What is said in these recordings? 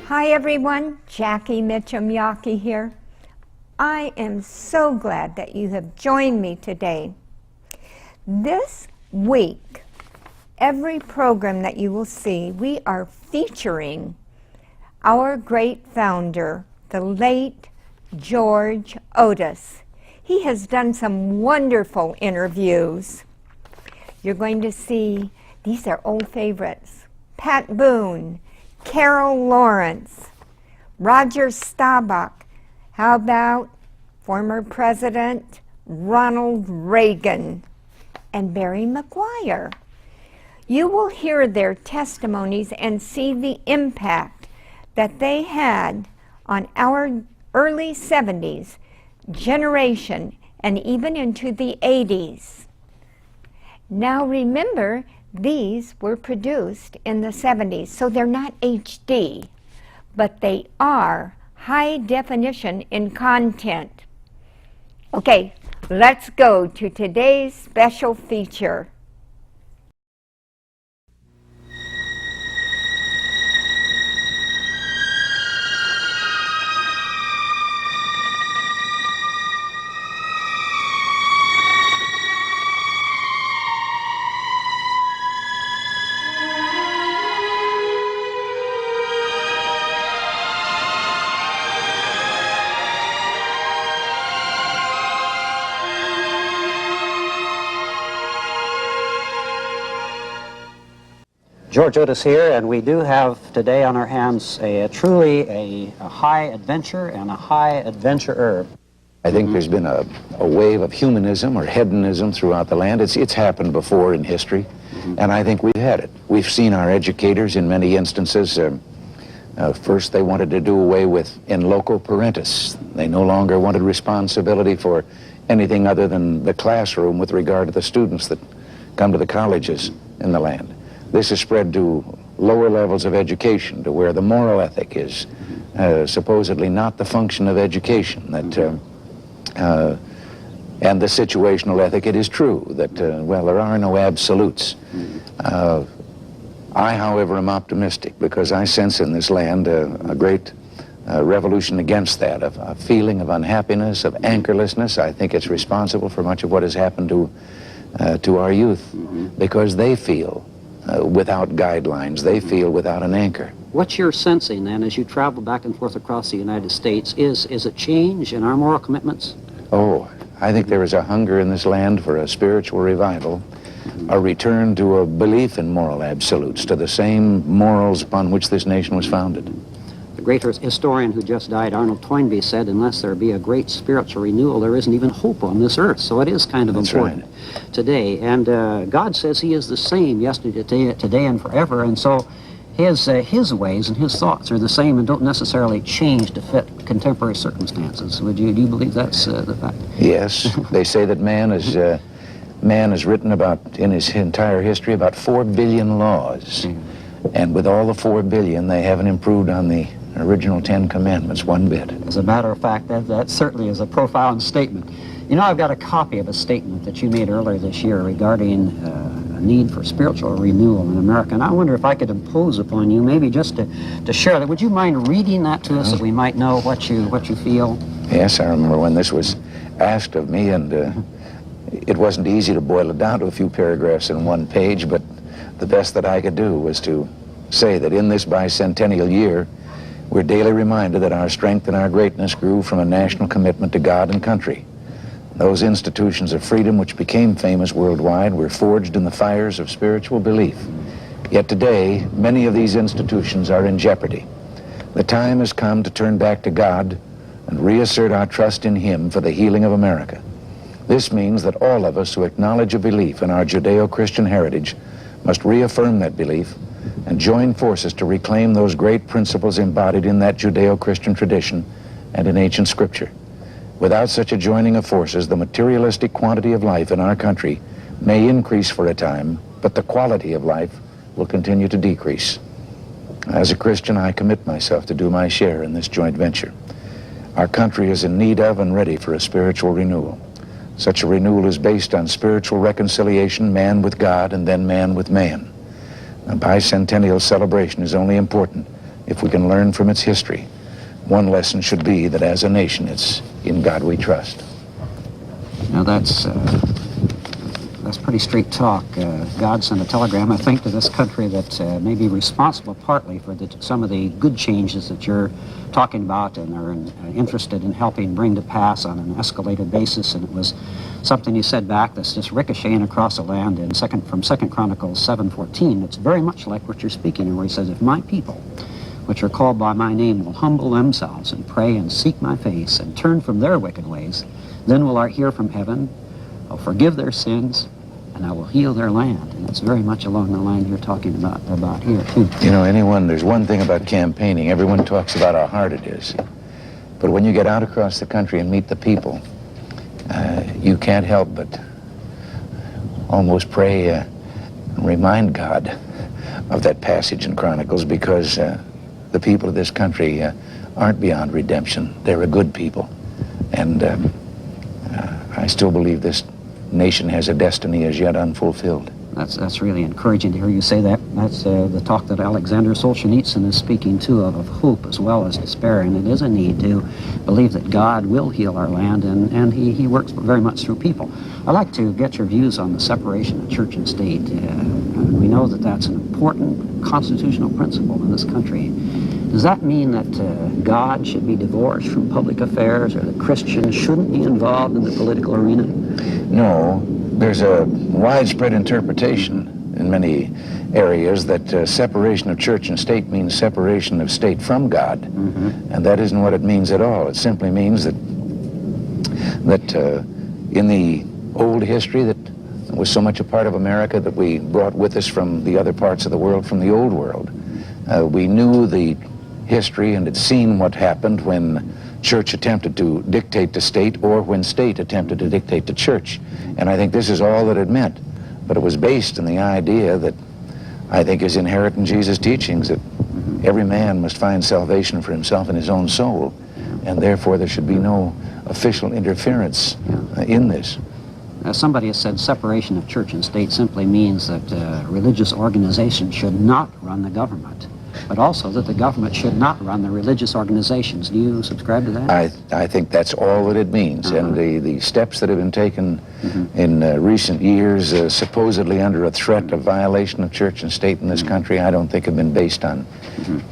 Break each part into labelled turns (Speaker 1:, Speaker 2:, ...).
Speaker 1: Hi everyone, Jackie Mitchum-Yaki here. I am so glad that you have joined me today. This week, every program that you will see, we are featuring our great founder, the late George Otis. He has done some wonderful interviews. You're going to see, these are old favorites, Pat Boone, Carol Lawrence, Roger Staubach. How about former President Ronald Regan and Barry McGuire? You will hear their testimonies and see the impact that they had on our early 70s generation and even into the 80s. Now remember, these were produced in the 70s, so they're not HD, but they are high definition in content. Okay, let's go to today's special feature.
Speaker 2: George Otis here, and we do have today on our hands truly a high adventure and a high adventurer.
Speaker 3: I think there's been a wave of humanism or hedonism throughout the land. It's happened before in history, and I think we've had it. We've seen our educators in many instances. First, they wanted to do away with in loco parentis. They no longer wanted responsibility for anything other than the classroom with regard to the students that come to the colleges in the land. This has spread to lower levels of education, to where the moral ethic is supposedly not the function of education. That and the situational ethic, it is true that, well, there are no absolutes. I, however, am optimistic because I sense in this land a great revolution against that, a feeling of unhappiness, of anchorlessness. I think it's responsible for much of what has happened to our youth because they feel without guidelines. They feel without an anchor.
Speaker 2: What you're sensing then as you travel back and forth across the United States is a change in our moral commitments?
Speaker 3: Oh, I think there is a hunger in this land for a spiritual revival, a return to a belief in moral absolutes, to the same morals upon which this nation was founded.
Speaker 2: The great historian who just died, Arnold Toynbee, said, unless there be a great spiritual renewal, there isn't even hope on this earth. So it is kind of important today. And God says he is the same yesterday, today, and forever. And so his ways and his thoughts are the same and don't necessarily change to fit contemporary circumstances. Do you believe that's the fact?
Speaker 3: Yes. They say that man has written about, in his entire history, about 4 billion laws. And with all the 4 billion, they haven't improved on the original 10 Commandments one bit.
Speaker 2: As a matter of fact, that certainly is a profound statement. You know, I've got a copy of a statement that you made earlier this year regarding a need for spiritual renewal in America, and I wonder if I could impose upon you, maybe just to share that. Would you mind reading that to us, that we might know what you feel?
Speaker 3: Yes, I remember when this was asked of me, and it wasn't easy to boil it down to a few paragraphs in one page, but the best that I could do was to say that in this bicentennial year, we're daily reminded that our strength and our greatness grew from a national commitment to God and country. Those institutions of freedom which became famous worldwide were forged in the fires of spiritual belief. Yet today, many of these institutions are in jeopardy. The time has come to turn back to God and reassert our trust in Him for the healing of America. This means that all of us who acknowledge a belief in our Judeo-Christian heritage must reaffirm that belief and join forces to reclaim those great principles embodied in that Judeo-Christian tradition and in ancient scripture. Without such a joining of forces, the materialistic quantity of life in our country may increase for a time, but the quality of life will continue to decrease. As a Christian, I commit myself to do my share in this joint venture. Our country is in need of and ready for a spiritual renewal. Such a renewal is based on spiritual reconciliation, man with God and then man with man. A bicentennial celebration is only important if we can learn from its history, one lesson should be that as a nation, it's in God we trust.
Speaker 2: Now that's pretty straight talk. God sent a telegram, I think, to this country that may be responsible partly for some of the good changes that you're talking about and are interested in helping bring to pass on an escalated basis. And it was something you said back that's just ricocheting across the land from 2 Chronicles 7:14. It's very much like what you're speaking, where he says, if my people, which are called by my name, will humble themselves and pray and seek my face and turn from their wicked ways, then will I hear from heaven, I'll forgive their sins, and I will heal their land. And it's very much along the line you're talking about here, too.
Speaker 3: You know, there's one thing about campaigning. Everyone talks about how hard it is. But when you get out across the country and meet the people, you can't help but almost pray and remind God of that passage in Chronicles, because the people of this country aren't beyond redemption. They're a good people. And I still believe this nation has a destiny as yet unfulfilled.
Speaker 2: That's really encouraging to hear you say that. That's the talk that Alexander Solzhenitsyn is speaking to, of hope as well as despair. And it is a need to believe that God will heal our land, and he works very much through people. I'd like to get your views on the separation of church and state. We know that that's an important constitutional principle in this country. Does that mean that God should be divorced from public affairs, or that Christians shouldn't be involved in the political arena?
Speaker 3: No, there's a widespread interpretation in many areas that separation of church and state means separation of state from God. Mm-hmm. And that isn't what it means at all. It simply means that in the old history that was so much a part of America that we brought with us from the other parts of the world, from the old world, we knew the history and had seen what happened when church attempted to dictate to state, or when state attempted to dictate to church. And I think this is all that it meant. But it was based in the idea that I think is inherent in Jesus' teachings, that every man must find salvation for himself in his own soul, and therefore there should be no official interference in this.
Speaker 2: Somebody has said separation of church and state simply means that religious organizations should not run the government, but also that the government should not run the religious organizations. Do you subscribe to that?
Speaker 3: I think that's all that it means. And the steps that have been taken in recent years, supposedly under a threat of violation of church and state in this country, I don't think have been based on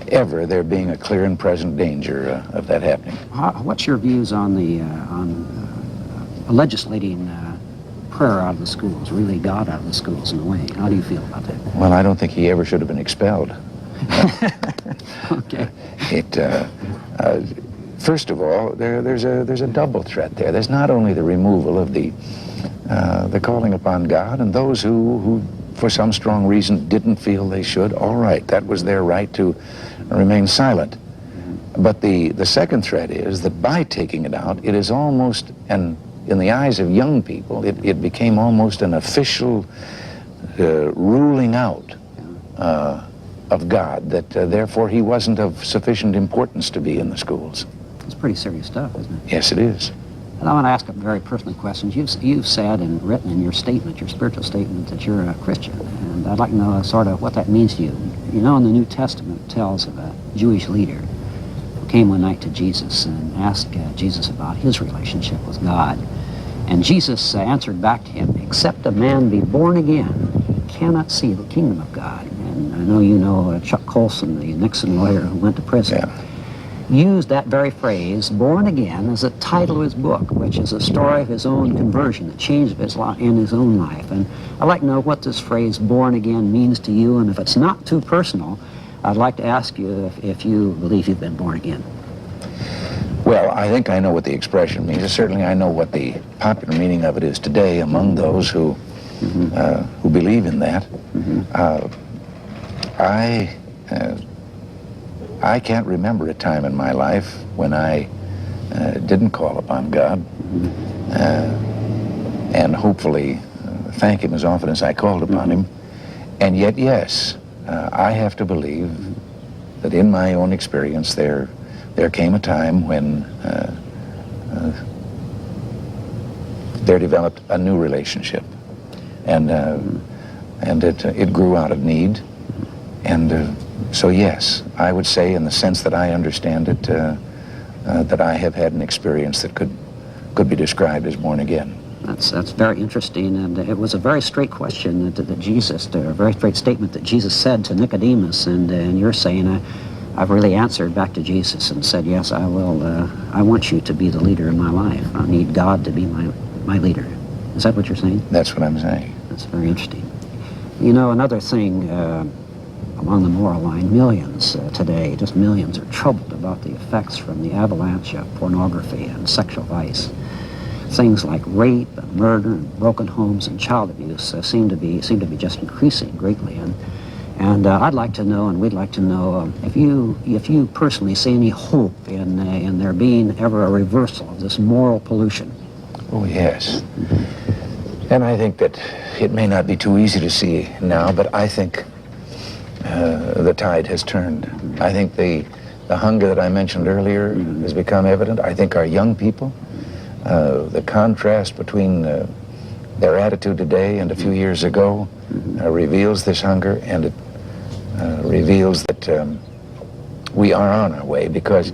Speaker 3: ever there being a clear and present danger of that happening.
Speaker 2: What's your views on the legislating prayer out of the schools, really God out of the schools in a way? How do you feel about that?
Speaker 3: Well, I don't think he ever should have been expelled.
Speaker 2: Okay.
Speaker 3: First of all, there's a double threat there. There's not only the removal of the calling upon God, and those who for some strong reason didn't feel they should. All right, that was their right to remain silent. But the second threat is that by taking it out, it is almost in the eyes of young people, it became almost an official ruling out of God, that therefore he wasn't of sufficient importance to be in the schools.
Speaker 2: It's pretty serious stuff, isn't it?
Speaker 3: Yes, it is.
Speaker 2: And I want to ask a very personal question. You've said and written in your statement, your spiritual statement, that you're a Christian, and I'd like to know sort of what that means to you. You know, in the New Testament, it tells of a Jewish leader who came one night to Jesus and asked Jesus about his relationship with God. And Jesus answered back to him, "Except a man be born again, he cannot see the kingdom of God." And I know you know Chuck Colson, the Nixon lawyer who went to prison, used that very phrase, born again, as a title of his book, which is a story of his own conversion, the change of his life in his own life. And I'd like to know what this phrase, born again, means to you, and if it's not too personal, I'd like to ask you if you believe you've been born again.
Speaker 3: Well, I think I know what the expression means. Certainly I know what the popular meaning of it is today among those who believe in that. I can't remember a time in my life when I didn't call upon God, and hopefully thank him as often as I called upon him. And yet, yes, I have to believe that in my own experience there came a time when there developed a new relationship, and it grew out of need, and So yes, I would say in the sense that I understand it, that I have had an experience that could be described as born again.
Speaker 2: That's very interesting, and it was a very straight question that Jesus, a very straight statement that Jesus said to Nicodemus, and you're saying, I've really answered back to Jesus and said, yes, I will. I want you to be the leader in my life. I need God to be my leader. Is that what you're saying?
Speaker 3: That's what I'm saying.
Speaker 2: That's very interesting. You know, another thing along the moral line, millions today, just millions, are troubled about the effects from the avalanche of pornography and sexual vice. Things like rape and murder and broken homes and child abuse seem to be just increasing greatly. And I'd like to know, and we'd like to know, if you personally see any hope in there being ever a reversal of this moral pollution.
Speaker 3: Oh, yes. And I think that it may not be too easy to see now, but I think the tide has turned. I think the hunger that I mentioned earlier has become evident. I think our young people, the contrast between their attitude today and a few years ago reveals this hunger, and it reveals that we are on our way, because,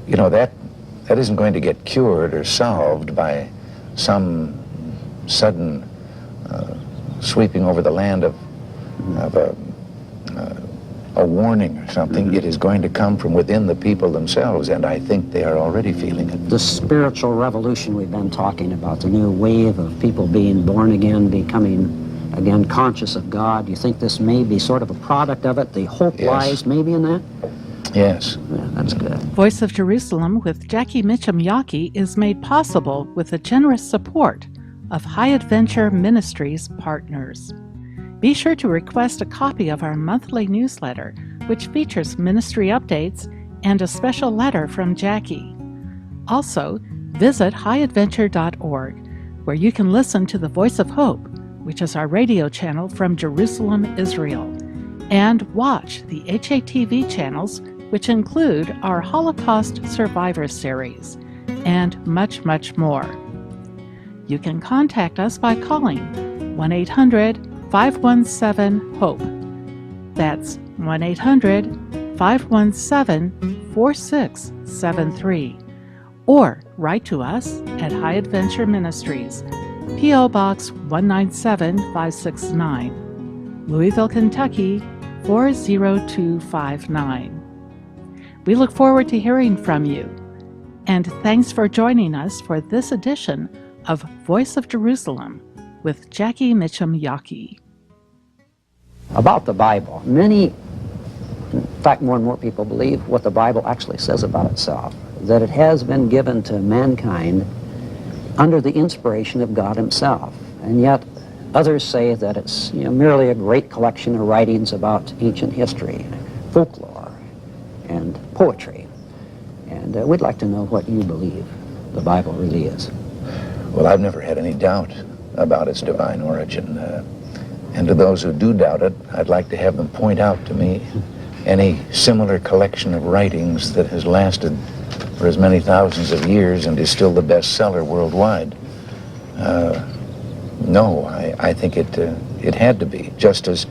Speaker 3: you know, that isn't going to get cured or solved by some sudden sweeping over the land of a warning or something. It is going to come from within the people themselves, and I think they are already feeling it.
Speaker 2: The spiritual revolution we've been talking about, the new wave of people being born again, becoming again conscious of God. Do you think this may be sort of a product of it? The hope lies maybe in that?
Speaker 3: Yes.
Speaker 2: Yeah, that's good.
Speaker 4: Voice of Jerusalem with Jackie Mitchum Yaki is made possible with the generous support of High Adventure Ministries partners. Be sure to request a copy of our monthly newsletter, which features ministry updates and a special letter from Jackie. Also, visit highadventure.org, where you can listen to the Voice of Hope, which is our radio channel from Jerusalem, Israel, and watch the HATV channels, which include our Holocaust Survivor series, and much, much more. You can contact us by calling 1-800-517-HOPE. That's 1-800-517-4673. Or write to us at High Adventure Ministries, P.O. Box 197569, Louisville, Kentucky 40259. We look forward to hearing from you, and thanks for joining us for this edition of Voice of Jerusalem with Jackie Mitchum Yaki.
Speaker 2: About the Bible, many, in fact more and more people believe what the Bible actually says about itself, that it has been given to mankind under the inspiration of God himself. And yet others say that it's merely a great collection of writings about ancient history, folklore, and poetry. And we'd like to know what you believe the Bible really is.
Speaker 3: Well, I've never had any doubt about its divine origin. And to those who do doubt it, I'd like to have them point out to me any similar collection of writings that has lasted for as many thousands of years and is still the bestseller worldwide. No, I think it had to be. Just as,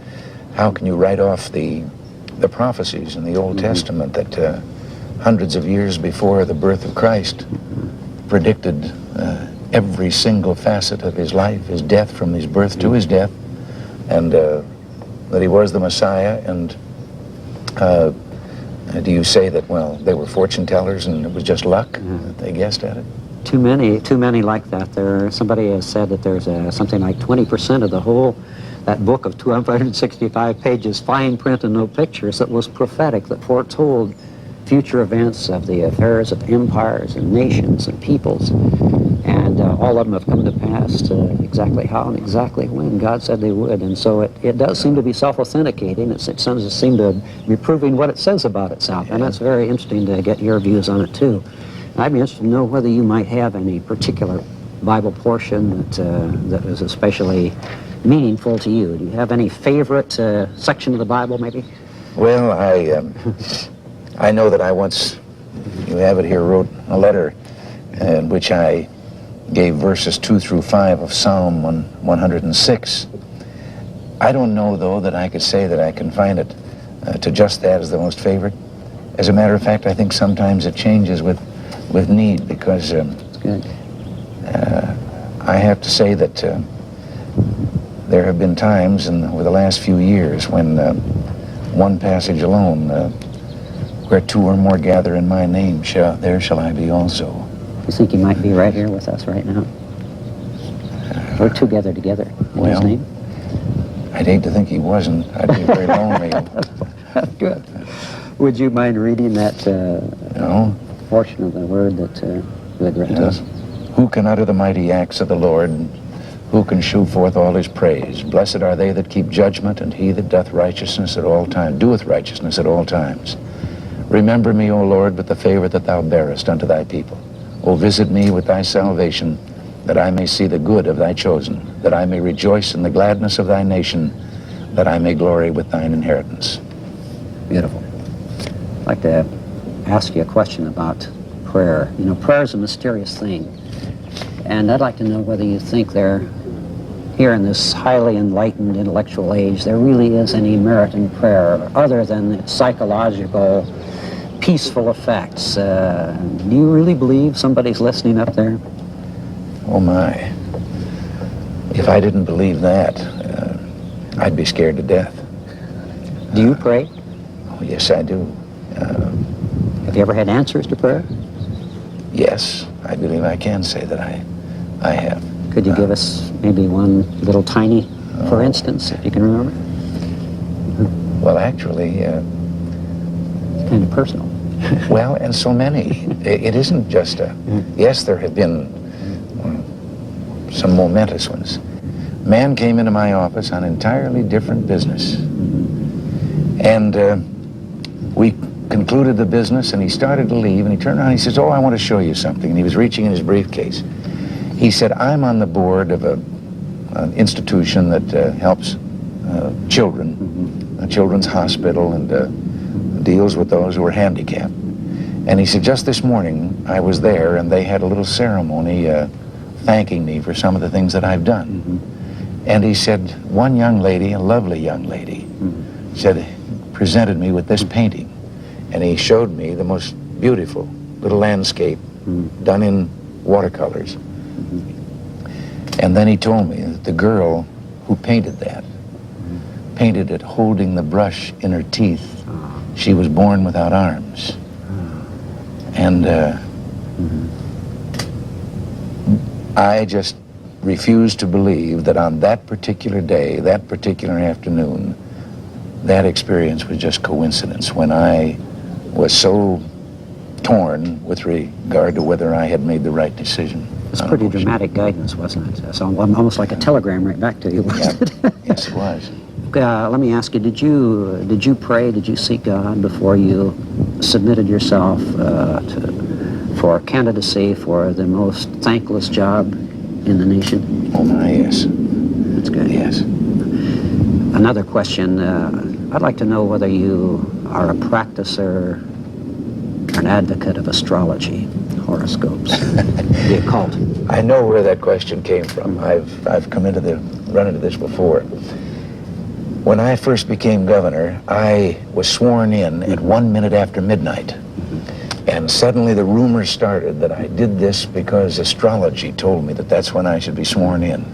Speaker 3: how can you write off the prophecies in the Old Testament that hundreds of years before the birth of Christ predicted every single facet of his life, his death from his birth to his death, and that he was the Messiah. And do you say that, well, they were fortune tellers and it was just luck that they guessed at it?
Speaker 2: Too many like that. Somebody has said that there's something like 20% of the whole, that book of 265 pages, fine print and no pictures, that was prophetic, that foretold future events of the affairs of empires and nations and peoples. And all of them have come to pass exactly how and exactly when God said they would. And so it does seem to be self-authenticating. It does seem to be proving what it says about itself. And that's very interesting to get your views on it, too. I'd be interested to know whether you might have any particular Bible portion that is especially meaningful to you. Do you have any favorite section of the Bible, maybe?
Speaker 3: Well, I know that I once, you have it here, wrote a letter in which I gave verses 2 through 5 of Psalm 106. I don't know, though, that I could say that I can find it to just that as the most favored. As a matter of fact, I think sometimes it changes with need, because
Speaker 2: That's good.
Speaker 3: I have to say that there have been times over the last few years when one passage alone, where two or more gather in my name, there shall I be also.
Speaker 2: You think he might be right here with us right now? We're together in his name?
Speaker 3: I'd hate to think he wasn't. I'd be very lonely.
Speaker 2: Good. Would you mind reading that portion of the word that you had written to us?
Speaker 3: Who can utter the mighty acts of the Lord? Who can shew forth all his praise? Blessed are they that keep judgment, and he that doth righteousness at all times, doeth righteousness at all times. Remember me, O Lord, with the favor that thou bearest unto thy people. O visit me with thy salvation, that I may see the good of thy chosen, that I may rejoice in the gladness of thy nation, that I may glory with thine inheritance.
Speaker 2: Beautiful. I'd like to ask you a question about prayer. You know, prayer is a mysterious thing. And I'd like to know whether you think there, here in this highly enlightened intellectual age, there really is any merit in prayer other than its psychological, peaceful effects. Do you really believe somebody's listening up there?
Speaker 3: Oh my. If I didn't believe that, I'd be scared to death.
Speaker 2: Do you pray?
Speaker 3: Oh, yes, I do.
Speaker 2: Have you ever had answers to prayer?
Speaker 3: Yes, I believe I can say that I have.
Speaker 2: Could you give us maybe one little tiny, for instance, if you can remember?
Speaker 3: Well, actually,
Speaker 2: It's kind of personal.
Speaker 3: well, and so many. It isn't just yes, there have been some momentous ones. Man came into my office on entirely different business. And we concluded the business, and he started to leave, and he turned around and he says, oh, I want to show you something. And he was reaching in his briefcase. He said, I'm on the board of an institution that helps children, a children's hospital, and deals with those who are handicapped. And he said, just this morning, I was there, and they had a little ceremony thanking me for some of the things that I've done. And he said, one young lady, a lovely young lady, said, presented me with this painting. And he showed me the most beautiful little landscape done in watercolors. And then he told me that the girl who painted that painted it holding the brush in her teeth. She was born without arms. And I just refused to believe that on that particular day, that particular afternoon, that experience was just coincidence, when I was so torn with regard to whether I had made the right decision.
Speaker 2: It's pretty dramatic guidance, wasn't it? So almost like a telegram right back to you, wasn't it?
Speaker 3: Yes, it was.
Speaker 2: Let me ask you, did you pray, did you seek God before you submitted yourself for candidacy for the most thankless job in the nation?
Speaker 3: Oh my, yes.
Speaker 2: That's good.
Speaker 3: Yes.
Speaker 2: Another question, I'd like to know whether you are a practicer or an advocate of astrology, horoscopes, the occult.
Speaker 3: I know where that question came from. I've run into this before. When I first became governor, I was sworn in at 1 minute after midnight. And suddenly the rumor started that I did this because astrology told me that that's when I should be sworn in.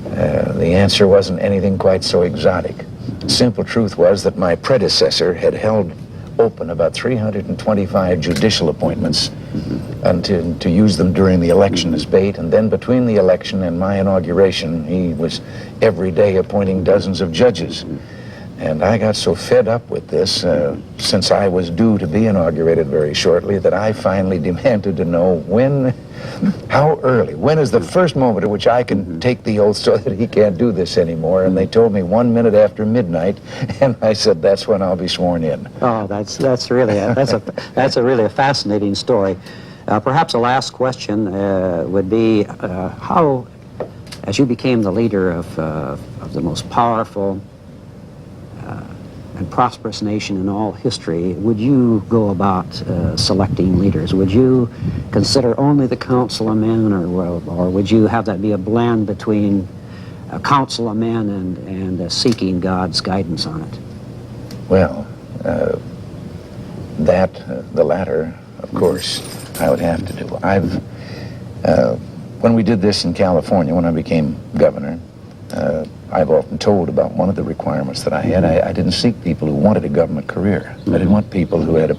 Speaker 3: The answer wasn't anything quite so exotic. The simple truth was that my predecessor had held open about 325 judicial appointments to use them during the election as bait, and then between the election and my inauguration, he was every day appointing dozens of judges. And I got so fed up with this, since I was due to be inaugurated very shortly, that I finally demanded to know how early, when is the first moment at which I can take the oath so that he can't do this anymore? And they told me 1 minute after midnight, and I said, that's when I'll be sworn in.
Speaker 2: Oh, that's really that's a really fascinating story. Perhaps a last question would be how, as you became the leader of the most powerful and prosperous nation in all history, would you go about selecting leaders? Would you consider only the council of men, or would you have that be a blend between a council of men and seeking God's guidance on it?
Speaker 3: Well, the latter, of course, I would have to do. When we did this in California, when I became governor, I've often told about one of the requirements that I had. I didn't seek people who wanted a government career. I didn't want people who had a